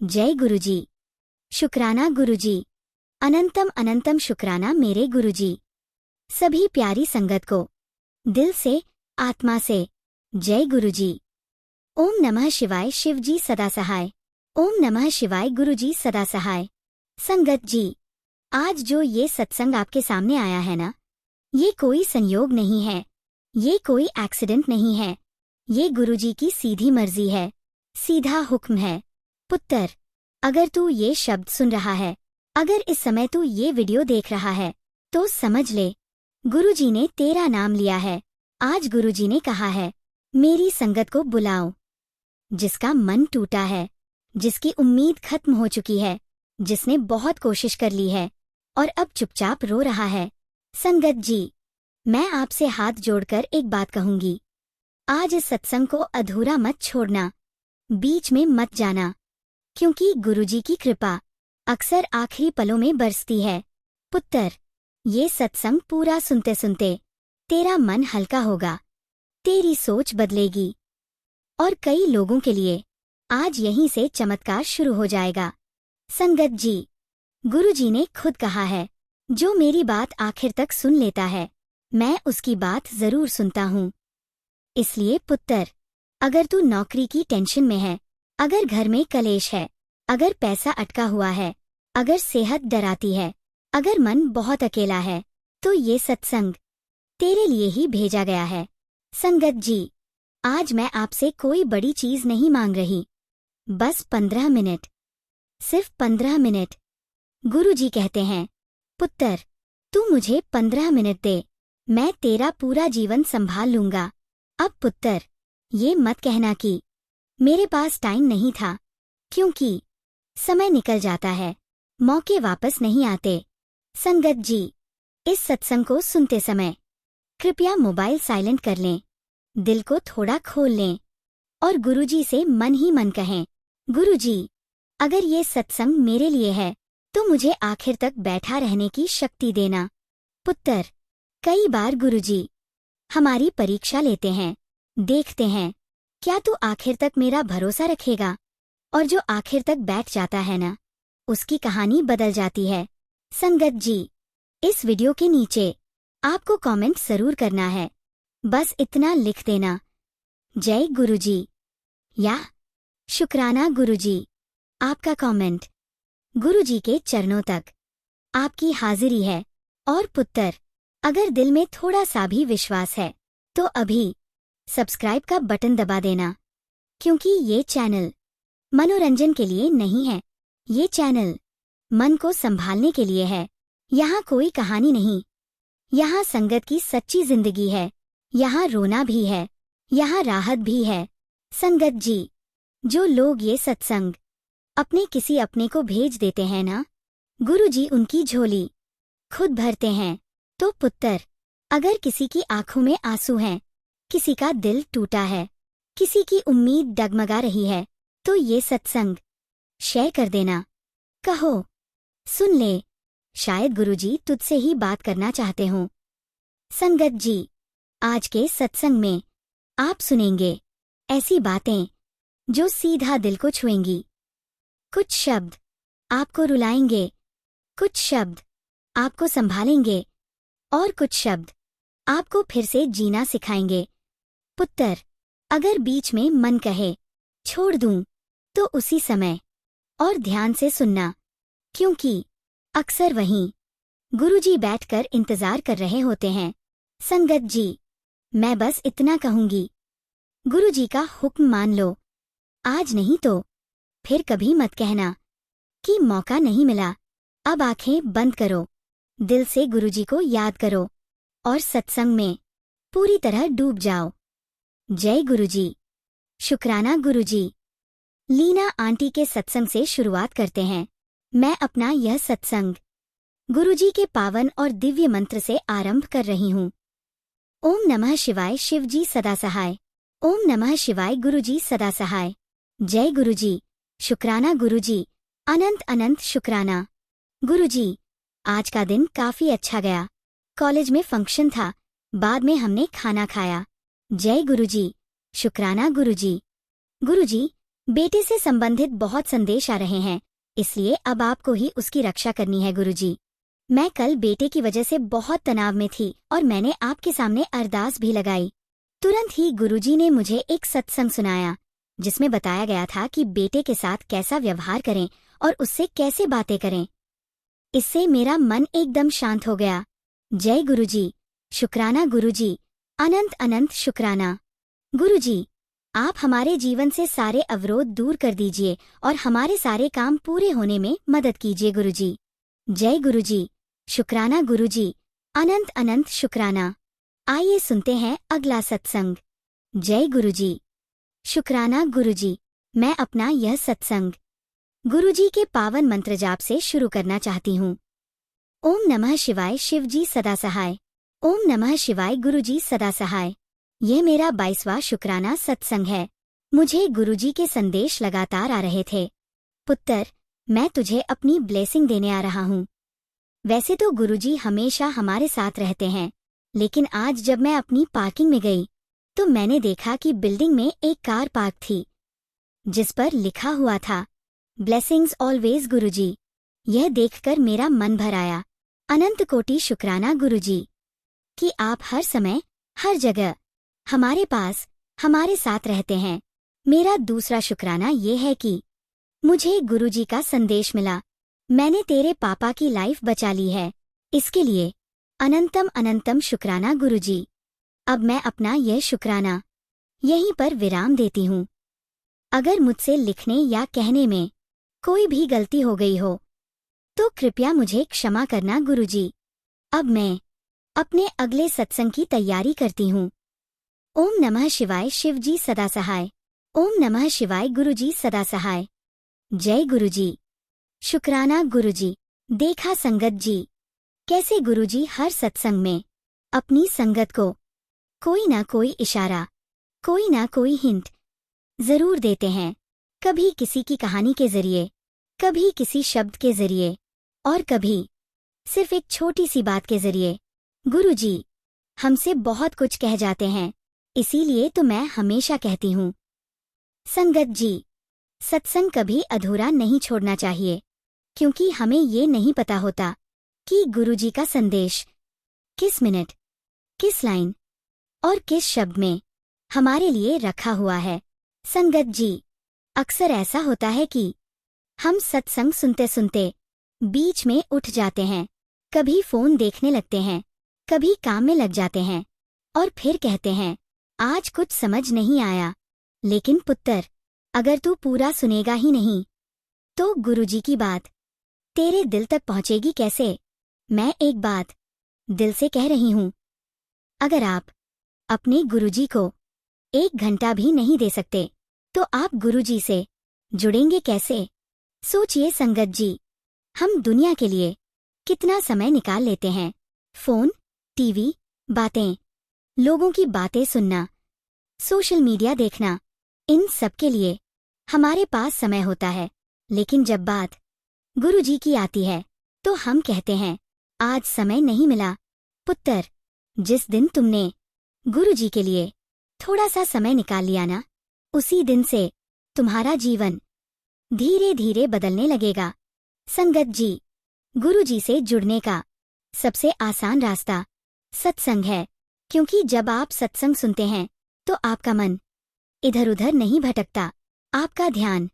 जय गुरुजी। शुक्राना गुरुजी। अनंतम अनंतम शुक्राना मेरे गुरुजी। सभी प्यारी संगत को दिल से, आत्मा से जय गुरुजी। ओम नमः शिवाय शिवजी सदा सहाय। ओम नमः शिवाय गुरुजी सदा सहाय। संगत जी, आज जो ये सत्संग आपके सामने आया है ना, ये कोई संयोग नहीं है, ये कोई एक्सीडेंट नहीं है, ये गुरुजी की सीधी मर्जी है, सीधा हुक्म है। पुत्र, अगर तू ये शब्द सुन रहा है, अगर इस समय तू ये वीडियो देख रहा है, तो समझ ले गुरुजी ने तेरा नाम लिया है। आज गुरुजी ने कहा है, मेरी संगत को बुलाओ। जिसका मन टूटा है, जिसकी उम्मीद खत्म हो चुकी है, जिसने बहुत कोशिश कर ली है और अब चुपचाप रो रहा है, संगत जी, मैं आपसे हाथ जोड़कर एक बात कहूंगी। आज इस सत्संग को अधूरा मत छोड़ना, बीच में मत जाना, क्योंकि गुरुजी की कृपा अक्सर आखिरी पलों में बरसती है। पुत्र, ये सत्संग पूरा सुनते सुनते तेरा मन हल्का होगा, तेरी सोच बदलेगी और कई लोगों के लिए आज यहीं से चमत्कार शुरू हो जाएगा। संगत जी, गुरुजी ने खुद कहा है, जो मेरी बात आखिर तक सुन लेता है, मैं उसकी बात जरूर सुनता हूँ। इसलिए पुत्र, अगर तू नौकरी की टेंशन में है, अगर घर में कलेश है, अगर पैसा अटका हुआ है, अगर सेहत डराती है, अगर मन बहुत अकेला है, तो ये सत्संग तेरे लिए ही भेजा गया है। संगत जी, आज मैं आपसे कोई बड़ी चीज नहीं मांग रही, बस 15 मिनट, सिर्फ 15 मिनट। गुरुजी कहते हैं, पुत्र, तू मुझे 15 मिनट दे, मैं तेरा पूरा जीवन संभाल लूंगा। अब पुत्र, ये मत कहना कि मेरे पास टाइम नहीं था, क्योंकि समय निकल जाता है, मौके वापस नहीं आते। संगत जी, इस सत्संग को सुनते समय कृपया मोबाइल साइलेंट कर लें, दिल को थोड़ा खोल लें और गुरुजी से मन ही मन कहें, गुरुजी, अगर ये सत्संग मेरे लिए है तो मुझे आखिर तक बैठा रहने की शक्ति देना। पुत्र, कई बार गुरुजी हमारी परीक्षा लेते हैं, देखते हैं क्या तू आखिर तक मेरा भरोसा रखेगा, और जो आखिर तक बैठ जाता है ना, उसकी कहानी बदल जाती है। संगत जी, इस वीडियो के नीचे आपको कमेंट जरूर करना है, बस इतना लिख देना, जय गुरुजी या शुक्राना गुरुजी। आपका कमेंट गुरुजी के चरणों तक आपकी हाजिरी है। और पुत्र, अगर दिल में थोड़ा सा भी विश्वास है तो अभी सब्सक्राइब का बटन दबा देना, क्योंकि ये चैनल मनोरंजन के लिए नहीं है, ये चैनल मन को संभालने के लिए है। यहाँ कोई कहानी नहीं, यहाँ संगत की सच्ची जिंदगी है, यहाँ रोना भी है, यहाँ राहत भी है। संगत जी, जो लोग ये सत्संग अपने किसी अपने को भेज देते हैं ना, गुरुजी उनकी झोली खुद भरते हैं। तो पुत्र, अगर किसी की आंखों में आंसू हैं, किसी का दिल टूटा है, किसी की उम्मीद डगमगा रही है, तो ये सत्संग शेयर कर देना, कहो, सुन ले, शायद गुरुजी तुझसे ही बात करना चाहते हों। संगत जी, आज के सत्संग में आप सुनेंगे ऐसी बातें जो सीधा दिल को छुएंगी। कुछ शब्द आपको रुलाएंगे, कुछ शब्द आपको संभालेंगे और कुछ शब्द आपको फिर से जीना सिखाएंगे। पुत्र, अगर बीच में मन कहे छोड़ दूं, तो उसी समय और ध्यान से सुनना, क्योंकि अक्सर वहीं गुरुजी बैठकर इंतजार कर रहे होते हैं। संगत जी, मैं बस इतना कहूंगी, गुरुजी का हुक्म मान लो, आज नहीं तो फिर कभी मत कहना कि मौका नहीं मिला। अब आंखें बंद करो, दिल से गुरुजी को याद करो और सत्संग में पूरी तरह डूब जाओ। जय गुरुजी। शुक्राना गुरुजी। लीना आंटी के सत्संग से शुरुआत करते हैं। मैं अपना यह सत्संग गुरुजी के पावन और दिव्य मंत्र से आरंभ कर रही हूँ। ओम नमः शिवाय शिवजी सदा सहाय। ओम नमः शिवाय गुरुजी सदा सहाय। जय गुरुजी। शुक्राना गुरुजी। अनंत अनंत शुक्राना। गुरुजी, आज का दिन काफी अच्छा गया। कॉलेज में फंक्शन था, बाद में हमने खाना खाया। जय गुरुजी। शुक्राना गुरुजी। गुरुजी, बेटे से संबंधित बहुत संदेश आ रहे हैं, इसलिए अब आपको ही उसकी रक्षा करनी है गुरुजी। मैं कल बेटे की वजह से बहुत तनाव में थी और मैंने आपके सामने अरदास भी लगाई। तुरंत ही गुरुजी ने मुझे एक सत्संग सुनाया जिसमें बताया गया था कि बेटे के साथ कैसा व्यवहार करें और उससे कैसे बातें करें। इससे मेरा मन एकदम शांत हो गया। जय गुरुजी, शुक्राना गुरुजी, अनंत अनंत शुक्राना। गुरुजी, आप हमारे जीवन से सारे अवरोध दूर कर दीजिए और हमारे सारे काम पूरे होने में मदद कीजिए गुरुजी। जय गुरुजी, शुक्राना गुरुजी, अनंत अनंत शुक्राना। आइए सुनते हैं अगला सत्संग। जय गुरुजी, शुक्राना गुरुजी। मैं अपना यह सत्संग गुरुजी के पावन मंत्र जाप से शुरू करना चाहती हूँ। ओम नमः शिवाय, शिवजी सदा सहाय। ओम नमः शिवाय, गुरुजी सदा सहाय। यह मेरा 22वां शुक्राना सत्संग है। मुझे गुरुजी के संदेश लगातार आ रहे थे। पुत्र, मैं तुझे अपनी ब्लेसिंग देने आ रहा हूँ। वैसे तो गुरुजी हमेशा हमारे साथ रहते हैं, लेकिन आज जब मैं अपनी पार्किंग में गई तो मैंने देखा कि बिल्डिंग में एक कार पार्क थी जिस पर लिखा हुआ था ब्लेसिंग्स ऑलवेज गुरुजी। यह देखकर मेरा मन भर आया। अनंत कोटि शुक्राना गुरुजी कि आप हर समय हर जगह हमारे पास हमारे साथ रहते हैं। मेरा दूसरा शुक्राना ये है कि मुझे गुरुजी का संदेश मिला। मैंने तेरे पापा की लाइफ बचा ली है, इसके लिए अनंतम अनंतम शुक्राना गुरुजी। अब मैं अपना यह शुक्राना यहीं पर विराम देती हूँ। अगर मुझसे लिखने या कहने में कोई भी गलती हो गई हो तो कृपया मुझे क्षमा करना गुरुजी। अब मैं अपने अगले सत्संग की तैयारी करती हूँ। ओम नमः शिवाय, शिवजी सदा सहाय। ओम नमः शिवाय, गुरुजी सदा सहाय। जय गुरुजी, शुक्राना गुरुजी। देखा संगत जी, कैसे गुरुजी हर सत्संग में अपनी संगत को कोई ना कोई इशारा, कोई ना कोई हिंट जरूर देते हैं। कभी किसी की कहानी के जरिए, कभी किसी शब्द के जरिए और कभी सिर्फ एक छोटी सी बात के जरिए। गुरुजी हमसे बहुत कुछ कह जाते हैं, इसीलिए तो मैं हमेशा कहती हूँ संगत जी, सत्संग कभी अधूरा नहीं छोड़ना चाहिए, क्योंकि हमें ये नहीं पता होता कि गुरुजी का संदेश किस मिनट, किस लाइन और किस शब्द में हमारे लिए रखा हुआ है। संगत जी, अक्सर ऐसा होता है कि हम सत्संग सुनते सुनते बीच में उठ जाते हैं, कभी फोन देखने लगते हैं, कभी काम में लग जाते हैं और फिर कहते हैं आज कुछ समझ नहीं आया। लेकिन पुत्र, अगर तू पूरा सुनेगा ही नहीं तो गुरुजी की बात तेरे दिल तक पहुंचेगी कैसे। मैं एक बात दिल से कह रही हूँ, अगर आप अपने गुरुजी को 1 घंटा भी नहीं दे सकते तो आप गुरुजी से जुड़ेंगे कैसे। सोचिए संगत जी, हम दुनिया के लिए कितना समय निकाल लेते हैं। फोन, टीवी, बातें, लोगों की बातें सुनना, सोशल मीडिया देखना, इन सब के लिए हमारे पास समय होता है। लेकिन जब बात गुरुजी की आती है तो हम कहते हैं आज समय नहीं मिला। पुत्र, जिस दिन तुमने गुरुजी के लिए थोड़ा सा समय निकाल लिया ना, उसी दिन से तुम्हारा जीवन धीरे धीरे बदलने लगेगा। संगत जी, गुरुजी से जुड़ने का सबसे आसान रास्ता सत्संग है, क्योंकि जब आप सत्संग सुनते हैं तो आपका मन इधर उधर नहीं भटकता, आपका ध्यान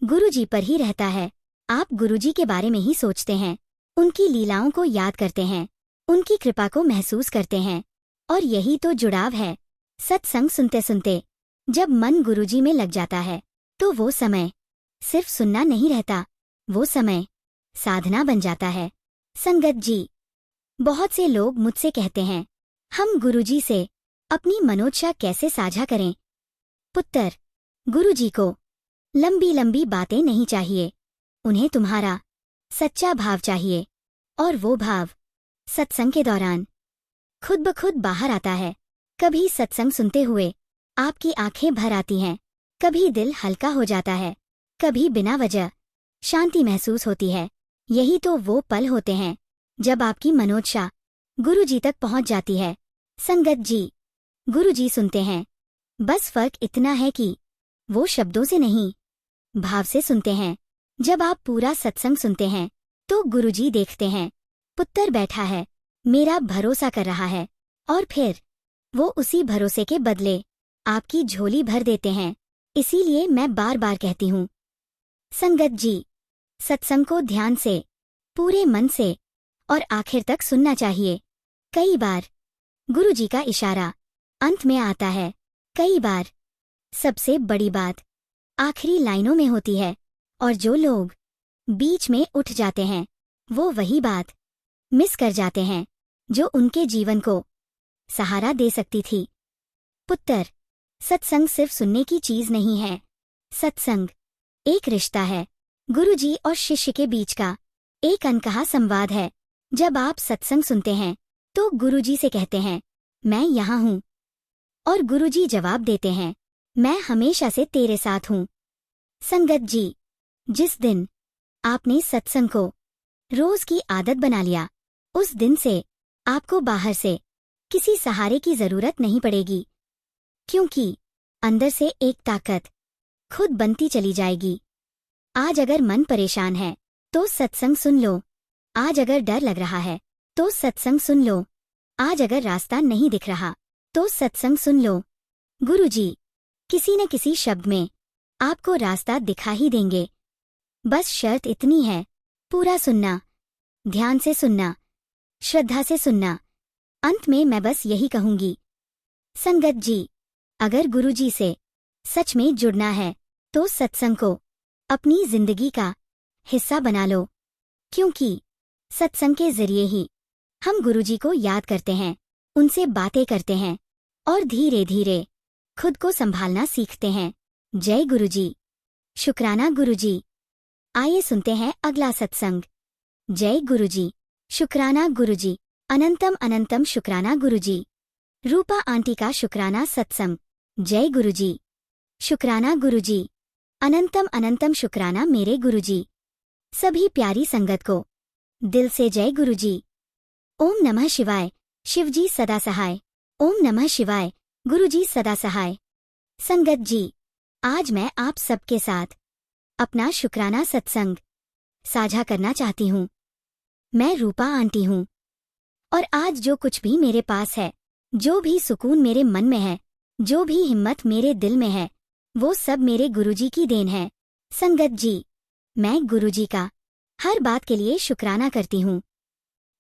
गुरुजी पर ही रहता है। आप गुरुजी के बारे में ही सोचते हैं, उनकी लीलाओं को याद करते हैं, उनकी कृपा को महसूस करते हैं, और यही तो जुड़ाव है। सत्संग सुनते सुनते जब मन गुरुजी में लग जाता है तो वो समय सिर्फ सुनना नहीं रहता, वो समय साधना बन जाता है। संगत जी, बहुत से लोग मुझसे कहते हैं हम गुरुजी से अपनी मनोच्छा कैसे साझा करें। पुत्र, गुरुजी को लंबी लंबी बातें नहीं चाहिए, उन्हें तुम्हारा सच्चा भाव चाहिए, और वो भाव सत्संग के दौरान खुद ब खुद बाहर आता है। कभी सत्संग सुनते हुए आपकी आंखें भर आती हैं, कभी दिल हल्का हो जाता है, कभी बिना वजह शांति महसूस होती है। यही तो वो पल होते हैं जब आपकी मनोच्छा गुरुजी तक पहुंच जाती है। संगत जी, गुरुजी सुनते हैं, बस फर्क इतना है कि वो शब्दों से नहीं, भाव से सुनते हैं। जब आप पूरा सत्संग सुनते हैं तो गुरुजी देखते हैं पुत्र बैठा है, मेरा भरोसा कर रहा है, और फिर वो उसी भरोसे के बदले आपकी झोली भर देते हैं। इसीलिए मैं बार बार कहती हूँ, संगत जी, सत्संग को ध्यान से, पूरे मन से और आखिर तक सुनना चाहिए। कई बार गुरुजी का इशारा अंत में आता है, कई बार सबसे बड़ी बात आखिरी लाइनों में होती है, और जो लोग बीच में उठ जाते हैं वो वही बात मिस कर जाते हैं जो उनके जीवन को सहारा दे सकती थी। पुत्र, सत्संग सिर्फ सुनने की चीज नहीं है। सत्संग एक रिश्ता है, गुरुजी और शिष्य के बीच का एक अनकहा संवाद है। जब आप सत्संग सुनते हैं तो गुरुजी से कहते हैं, मैं यहाँ हूँ, और गुरुजी जवाब देते हैं, मैं हमेशा से तेरे साथ हूँ। संगत जी, जिस दिन आपने सत्संग को रोज की आदत बना लिया, उस दिन से आपको बाहर से किसी सहारे की जरूरत नहीं पड़ेगी, क्योंकि अंदर से एक ताकत खुद बनती चली जाएगी। आज अगर मन परेशान है तो सत्संग सुन लो। आज अगर डर लग रहा है तो सत्संग सुन लो। आज अगर रास्ता नहीं दिख रहा तो सत्संग सुन लो। गुरुजी किसी न किसी शब्द में आपको रास्ता दिखा ही देंगे। बस शर्त इतनी है, पूरा सुनना, ध्यान से सुनना, श्रद्धा से सुनना। अंत में मैं बस यही कहूंगी, संगत जी, अगर गुरुजी से सच में जुड़ना है तो सत्संग को अपनी जिंदगी का हिस्सा बना लो, क्योंकि सत्संग के जरिए ही हम गुरुजी को याद करते हैं, उनसे बातें करते हैं और धीरे धीरे खुद को संभालना सीखते हैं। जय गुरुजी। शुक्राना गुरुजी। आइए सुनते हैं अगला सत्संग। जय गुरुजी। शुक्राना गुरुजी। अनंतम अनंतम शुक्राना गुरुजी। रूपा आंटी का शुक्राना सत्संग। जय गुरुजी। शुक्राना गुरुजी। अनंतम अनंतम शुक्राना मेरे गुरुजी। सभी प्यारी संगत को दिल से जय गुरुजी। ओम नमः शिवाय। शिवजी सदा सहाय। ओम नमः शिवाय। गुरुजी सदा सहाय। संगत जी, आज मैं आप सबके साथ अपना शुक्राना सत्संग साझा करना चाहती हूँ। मैं रूपा आंटी हूँ, और आज जो कुछ भी मेरे पास है, जो भी सुकून मेरे मन में है, जो भी हिम्मत मेरे दिल में है, वो सब मेरे गुरुजी की देन है। संगत जी, मैं गुरुजी का हर बात के लिए शुक्राना करती हूँ,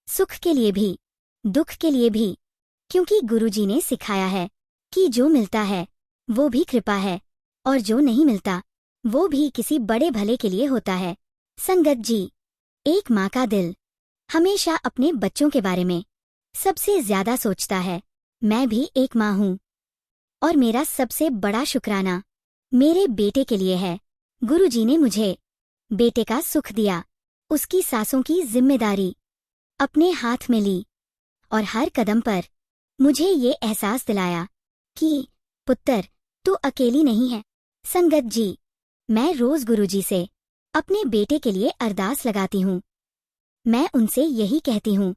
सुख के लिए भी, दुख के लिए भी, क्योंकि गुरुजी ने सिखाया है कि जो मिलता है वो भी कृपा है, और जो नहीं मिलता वो भी किसी बड़े भले के लिए होता है। संगत जी, एक माँ का दिल हमेशा अपने बच्चों के बारे में सबसे ज्यादा सोचता है। मैं भी एक माँ हूँ, और मेरा सबसे बड़ा शुक्राना मेरे बेटे के लिए है। गुरुजी ने मुझे बेटे का सुख दिया, उसकी सांसों की जिम्मेदारी अपने हाथ में ली, और हर कदम पर मुझे ये एहसास दिलाया कि पुत्र, तू अकेली नहीं है। संगत जी, मैं रोज गुरुजी से अपने बेटे के लिए अरदास लगाती हूँ। मैं उनसे यही कहती हूँ,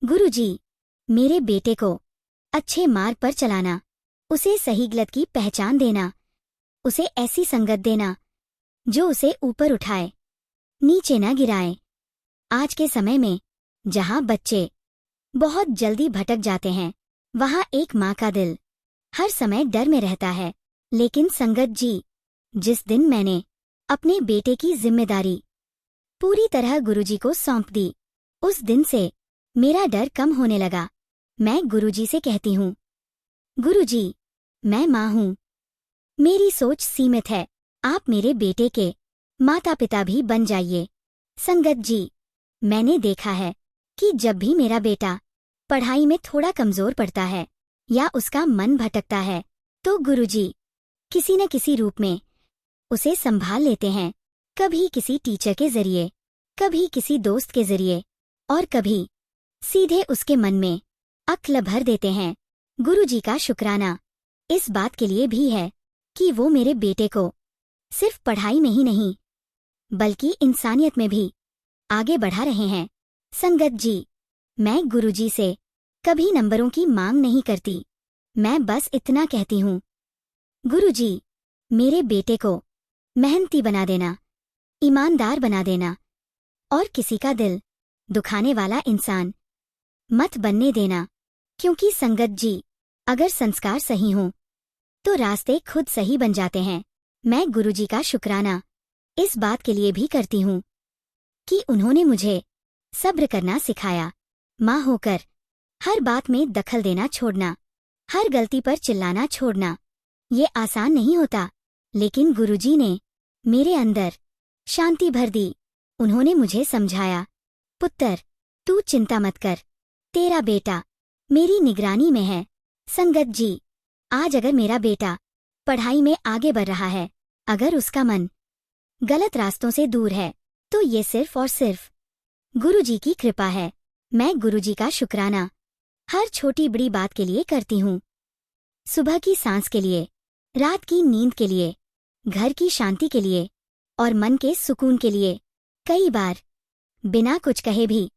गुरुजी, मेरे बेटे को अच्छे मार्ग पर चलाना, उसे सही गलत की पहचान देना, उसे ऐसी संगत देना जो उसे ऊपर उठाए, नीचे न गिराए। आज के समय में जहाँ बच्चे बहुत जल्दी भटक जाते हैं, वहाँ एक माँ का दिल हर समय डर में रहता है। लेकिन संगत जी, जिस दिन मैंने अपने बेटे की जिम्मेदारी पूरी तरह गुरुजी को सौंप दी, उस दिन से मेरा डर कम होने लगा। मैं गुरुजी से कहती हूँ, गुरुजी, मैं माँ हूँ, मेरी सोच सीमित है, आप मेरे बेटे के माता पिता भी बन जाइए। संगत जी, मैंने देखा है कि जब भी मेरा बेटा पढ़ाई में थोड़ा कमजोर पड़ता है या उसका मन भटकता है, तो गुरुजी किसी न किसी रूप में उसे संभाल लेते हैं। कभी किसी टीचर के जरिए, कभी किसी दोस्त के जरिए, और कभी सीधे उसके मन में अक्ल भर देते हैं। गुरुजी का शुक्राना इस बात के लिए भी है कि वो मेरे बेटे को सिर्फ पढ़ाई में ही नहीं, बल्कि इंसानियत में भी आगे बढ़ा रहे हैं। संगत जी, मैं गुरुजी से कभी नंबरों की मांग नहीं करती। मैं बस इतना कहती हूँ, गुरुजी, मेरे बेटे को मेहनती बना देना, ईमानदार बना देना और किसी का दिल दुखाने वाला इंसान मत बनने देना। क्योंकि संगत जी, अगर संस्कार सही हों तो रास्ते खुद सही बन जाते हैं। मैं गुरुजी का शुक्राना इस बात के लिए भी करती हूँ कि उन्होंने मुझे सब्र करना सिखाया। माँ होकर हर बात में दखल देना छोड़ना, हर गलती पर चिल्लाना छोड़ना, ये आसान नहीं होता, लेकिन गुरुजी ने मेरे अंदर शांति भर दी। उन्होंने मुझे समझाया, पुत्र, तू चिंता मत कर, तेरा बेटा मेरी निगरानी में है। संगत जी, आज अगर मेरा बेटा पढ़ाई में आगे बढ़ रहा है, अगर उसका मन गलत रास्तों से दूर है, तो ये सिर्फ और सिर्फ गुरुजी की कृपा है। मैं गुरुजी का शुक्राना हर छोटी बड़ी बात के लिए करती हूँ। सुबह की सांस के लिए, रात की नींद के लिए, घर की शांति के लिए और मन के सुकून के लिए। कई बार बिना कुछ कहे भी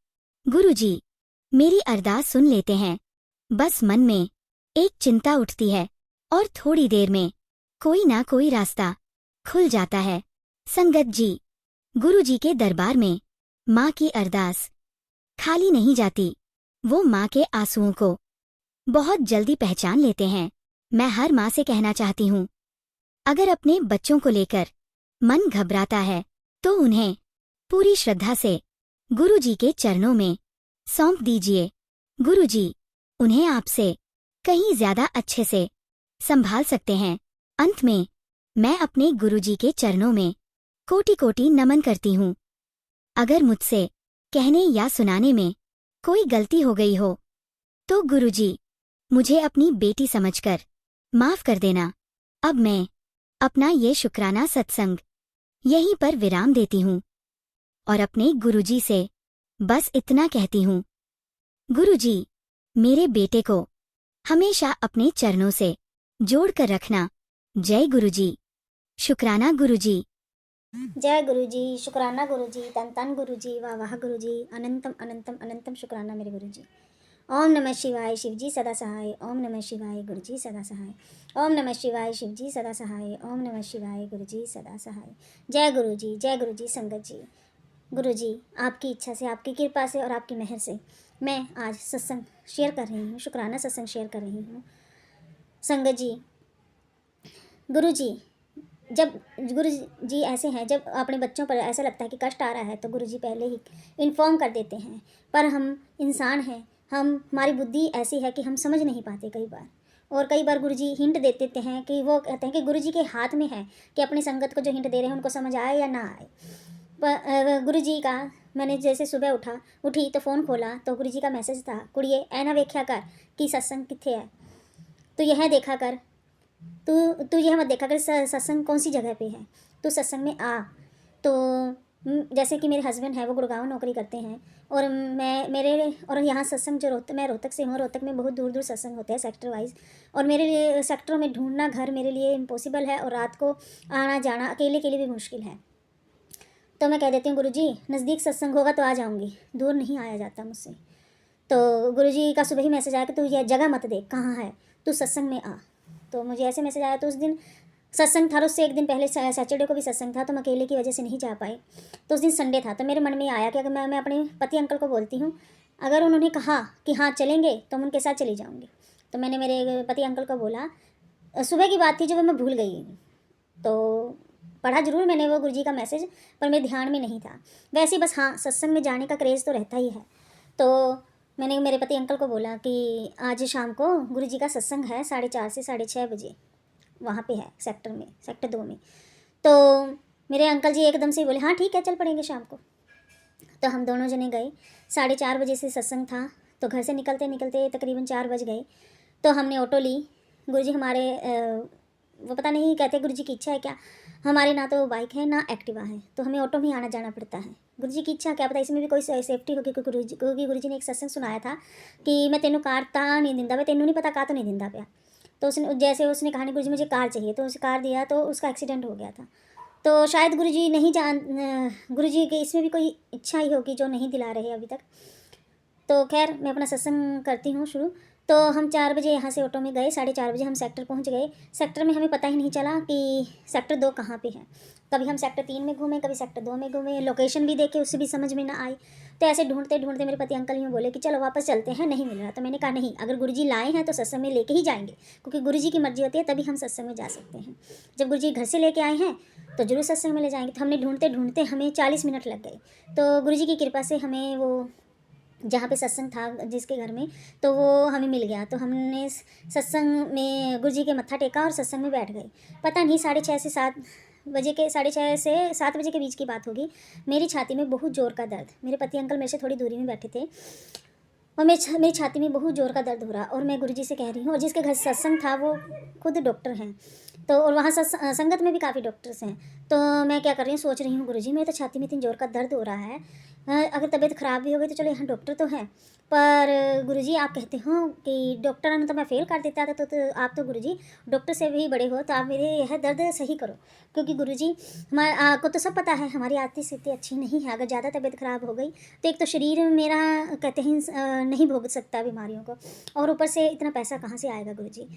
गुरुजी मेरी अरदास सुन लेते हैं। बस मन में एक चिंता उठती है और थोड़ी देर में कोई ना कोई रास्ता खुल जाता है। संगत जी, गुरुजी के दरबार में माँ की अरदास खाली नहीं जाती। वो माँ के आंसुओं को बहुत जल्दी पहचान लेते हैं। मैं हर माँ से कहना चाहती हूँ, अगर अपने बच्चों को लेकर मन घबराता है तो उन्हें पूरी श्रद्धा से गुरुजी के चरणों में सौंप दीजिए। गुरुजी उन्हें आपसे कहीं ज्यादा अच्छे से संभाल सकते हैं। अंत में मैं अपने गुरुजी के चरणों में कोटि कोटि नमन करती हूँ। अगर मुझसे कहने या सुनाने में कोई गलती हो गई हो तो गुरुजी मुझे अपनी बेटी समझकर माफ कर देना। अब मैं अपना ये शुक्राना सत्संग यहीं पर विराम देती हूँ और अपने गुरुजी से बस इतना कहती हूँ, गुरुजी मेरे बेटे को हमेशा अपने चरणों से जोड़कर रखना। जय गुरुजी। शुक्राना गुरुजी। जय गुरुजी, शुक्राना गुरुजी, तन तन गुरुजी, वाह वाह गुरुजी, अनंतम अनंतम अनंतम शुक्राना मेरे गुरुजी। ओम नमः शिवाय, शिवजी सदा सहाय। ओम नमः शिवाय, गुरुजी सदा सहाय। ओम नमः शिवाय, शिवजी सदा सहाय। ओम नमः शिवाय, गुरुजी सदा सहाय। जय गुरुजी संगत जी। गुरुजी आपकी इच्छा से, आपकी कृपा से और आपकी मेहर से मैं आज सत्संग शेयर कर रही हूँ, शुक्राना सत्संग शेयर कर रही हूँ। संगत जी, गुरुजी जब गुरु जी ऐसे हैं, जब अपने बच्चों पर ऐसा लगता है कि कष्ट आ रहा है तो गुरुजी पहले ही इन्फॉर्म कर देते हैं। पर हम इंसान हैं, हमारी बुद्धि ऐसी है कि हम समझ नहीं पाते कई बार। और कई बार गुरुजी हिंट दे देते हैं कि वो कहते हैं कि गुरुजी के हाथ में है कि अपनी संगत को जो हिंट दे रहे हैं उनको समझ आए या ना आए। पर गुरुजी का मैंने जैसे सुबह उठी तो फ़ोन खोला तो गुरुजी का मैसेज था, कुड़िए ऐना वेख्या कर कि सत्संग किथे है, तो यह देखा कर, तू यह मत देखा कर सत्संग कौन सी जगह पे है, तू सत्संग में आ। तो जैसे कि मेरे हस्बैंड है वो गुड़गांव नौकरी करते हैं और और यहाँ सत्संग जो मैं रोहतक से हूँ, रोहतक में बहुत दूर दूर सत्संग होते हैं सेक्टर वाइज, और मेरे लिए सेक्टरों में ढूंढना घर मेरे लिए इम्पॉसिबल है और रात को आना जाना अकेले के लिए भी मुश्किल है। तो मैं कह देती हूँ गुरुजी नज़दीक सत्संग होगा तो आ जाऊँगी, दूर नहीं आया जाता मुझसे। तो गुरुजी का सुबह ही मैसेज आया कि तू यह जगह मत देख कहाँ है, तू सत्संग में आ। तो मुझे ऐसे मैसेज आया, तो उस दिन सत्संग था, उससे एक दिन पहले सैटरडे को भी सत्संग था, तो मैं अकेले की वजह से नहीं जा पाई। तो उस दिन संडे था, तो मेरे मन में आया कि अगर मैं अपने पति अंकल को बोलती हूँ, अगर उन्होंने कहा कि हाँ चलेंगे तो मैं उनके साथ चली जाऊँगी। तो मैंने मेरे पति अंकल को बोला, सुबह की बात थी जो मैं भूल गई। तो पढ़ा जरूर मैंने वो गुरुजी का मैसेज, पर मेरे ध्यान में नहीं था। वैसे ही बस हाँ, सत्संग में जाने का क्रेज़ तो रहता ही है। तो मैंने मेरे पति अंकल को बोला कि आज शाम को गुरुजी का सत्संग है 4:30 से 6:30 बजे, वहाँ पे है सेक्टर 2 में। तो मेरे अंकल जी एकदम से बोले हाँ ठीक है चल पड़ेंगे शाम को। तो हम दोनों जने गए। 4:30 बजे से सत्संग था, तो घर से निकलते निकलते तकरीबन 4 बज गए। तो हमने ऑटो ली। गुरुजी हमारे वो पता नहीं कहते गुरुजी की इच्छा है क्या, हमारी ना तो बाइक है ना एक्टिवा है, तो हमें ऑटो में आना जाना पड़ता है। गुरुजी की इच्छा क्या पता इसमें भी कोई सेफ्टी होगी, क्योंकि गुरुजी ने एक सत्संग सुनाया था कि मैं तेनों कार ता नहीं दिंदा पे, तेनों नहीं पता का तो नहीं दिंदा पे। तो उसने कहा नहीं गुरुजी मुझे कार चाहिए, तो उसे कार दिया तो उसका एक्सीडेंट हो गया था। तो शायद गुरुजी के इसमें भी कोई इच्छा ही होगी जो नहीं दिला रहे अभी तक। तो खैर मैं अपना सत्संग करती हूँ शुरू। तो हम 4 बजे यहाँ से ऑटो में गए, 4:30 बजे हम सेक्टर पहुँच गए। सेक्टर में हमें पता ही नहीं चला कि सेक्टर 2 कहाँ पे है। कभी हम सेक्टर 3 में घूमे, कभी सेक्टर 2 में घूमे, लोकेशन भी देखे, उससे भी समझ में ना आई। तो ऐसे ढूँढते-ढूँढते मेरे पति अंकल यूँ बोले कि चलो वापस चलते हैं, नहीं मिल रहा। तो मैंने कहा नहीं, अगर गुरुजी लाए हैं तो सत्संग में लेके ही जाएँगे, क्योंकि गुरुजी की मर्ज़ी होती है तभी हम सत्संग में जा सकते हैं। जब गुरुजी घर से लेके आए हैं तो ज़रूर सत्संग में ले जाएँगे। तो हमने ढूँढते-ढूँढते हमें 40 मिनट लग गए। तो गुरुजी की कृपा से हमें वो जहाँ पे सत्संग था जिसके घर में, तो वो हमें मिल गया। तो हमने सत्संग में गुरुजी के मत्था टेका और सत्संग में बैठ गए। पता नहीं 6:30 से 7 बजे के 6:30 से 7 बजे के बीच की बात होगी। मेरी छाती में बहुत ज़ोर का दर्द, मेरे पति अंकल मेरे से थोड़ी दूरी में बैठे थे और मेरी छाती में बहुत ज़ोर का दर्द हो रहा और मैं गुरुजी से कह रही हूँ, और जिसके घर सत्संग था वो खुद डॉक्टर हैं। तो और वहाँ संगत में भी काफ़ी डॉक्टर्स हैं। तो मैं क्या कर रही हूँ, सोच रही हूँ गुरुजी मेरे तो छाती में इतनी ज़ोर का दर्द हो रहा है, अगर तबीयत ख़राब भी हो गई तो चलो यहाँ डॉक्टर तो हैं, पर गुरुजी आप कहते हो कि डॉक्टर ने तो मैं फ़ेल कर देता था, तो आप तो गुरुजी डॉक्टर से भी बड़े हो, तो आप मेरे यह दर्द सही करो। क्योंकि गुरुजी हमारा को तो सब पता है हमारी आर्थिक स्थिति अच्छी नहीं है। अगर ज़्यादा तबीयत ख़राब हो गई तो एक तो शरीर मेरा कहते हैं नहीं भोग सकता बीमारियों को, और ऊपर से इतना पैसा कहाँ से आएगा गुरुजी।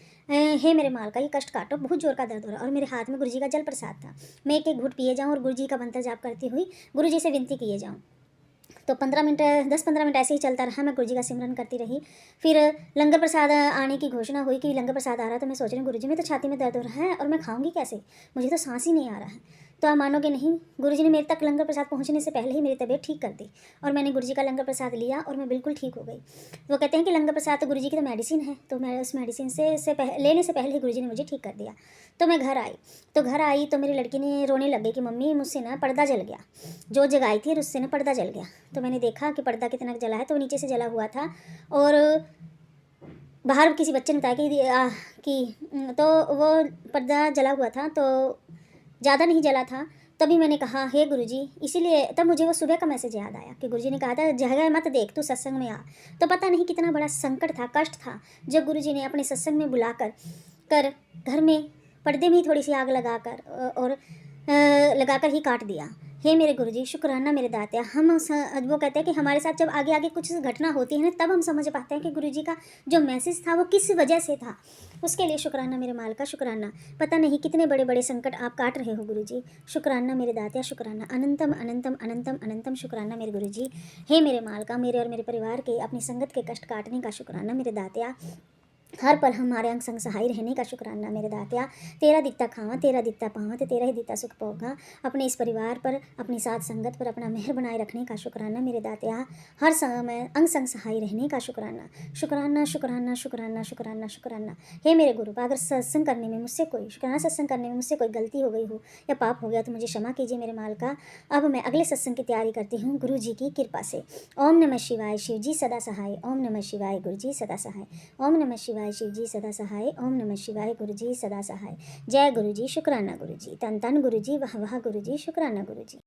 हे मेरे माल का ये कष्ट काटो, बहुत ज़ोर का दर्द हो रहा है और मेरे हाथ में गुरुजी का जल प्रसाद था। मैं एक घूँट पिए जाऊँ और गुरुजी का मंत्र जाप करती हुई गुरुजी से विनती किए जाऊँ। तो 10-15 मिनट ऐसे ही चलता रहा, मैं गुरुजी का सिमरन करती रही। फिर लंगर प्रसाद आने की घोषणा हुई कि लंगर प्रसाद आ रहा है। तो मैं सोच रही हूँ गुरुजी में तो छाती में दर्द हो रहा है और मैं खाऊंगी कैसे, मुझे तो सांस ही नहीं आ रहा है। तो आप मानोगे नहीं, गुरुजी ने मेरे तक लंगर प्रसाद पहुँचने से पहले ही मेरी तबीयत ठीक कर दी और मैंने गुरुजी का लंगर प्रसाद लिया और मैं बिल्कुल ठीक हो गई। वो कहते हैं कि लंगर प्रसाद तो गुरुजी की तो मेडिसिन है, तो मैं उस मेडिसिन लेने से पहले ही गुरुजी ने मुझे ठीक कर दिया। तो मैं घर आई तो मेरी लड़की ने रोने लग गई कि मम्मी मुझसे ना पर्दा जल गया, जो जगाई थी उससे ना पर्दा जल गया। तो मैंने देखा कि पर्दा कितना जला है, तो नीचे से जला हुआ था और बाहर किसी बच्चे ने बताया कि तो वो पर्दा जला हुआ था, तो ज़्यादा नहीं जला था। तभी मैंने कहा हे गुरुजी, इसीलिए तब मुझे वो सुबह का मैसेज याद आया कि गुरुजी ने कहा था जगह मत देख, तू सत्संग में आ। तो पता नहीं कितना बड़ा संकट था, कष्ट था, जब गुरुजी ने अपने सत्संग में बुलाकर घर में पर्दे में ही थोड़ी सी आग लगाकर और लगाकर ही काट दिया। हे मेरे गुरुजी, शुक्राना मेरे दातिया। वो कहते हैं कि हमारे साथ जब आगे आगे कुछ घटना होती है ना, तब हम समझ पाते हैं कि गुरुजी का जो मैसेज था वो किस वजह से था। उसके लिए शुक्राना मेरे माल का, शुक्राना। पता नहीं कितने बड़े बड़े संकट आप काट रहे हो गुरुजी, शुक्राना मेरे दातिया, शुक्राना। अनंतम अनंतम अनंतम अनंतम शुक्राना मेरे गुरुजी। हे मेरे माल का, मेरे और मेरे परिवार के अपनी संगत के कष्ट काटने का शुक्राना मेरे दातिया। हर पल हमारे अंग संग सहाय रहने का शुक्राना मेरे दातिया। तेरा दित्ता खावा, तेरा दित्ता पावा, तो तेरा ही दित्ता सुख पाऊंगा। अपने इस परिवार पर, अपनी साथ संगत पर अपना मेहर बनाए रखने का शुक्राना मेरे दातिया। हर समय अंग संग सहाय रहने का शुक्राना, शुक्राना शुक्राना शुक्राना शुक्राना शुक्राना। हे मेरे गुरु, अगर सत्संग करने में मुझसे कोई गलती हो गई हो या पाप हो गया तो मुझे क्षमा कीजिए मेरे माल का। अब मैं अगले सत्संग की तैयारी करती हूँ गुरु जी की कृपा से। ओम नमः शिवाय, शिव जी सदा सहाय। ओम नमः शिवाय, गुरु जी सदा सहाय। ओम नमः शिवाय, शिव जी सदा सहाय। ओम नमः शिवाय, गुरु जी सदा सहाय। जय गुरु जी, शुक्राना गुरु जी, तन तन गुरु जी, वाह वाह गुरु जी, शुक्राना गुरु जी।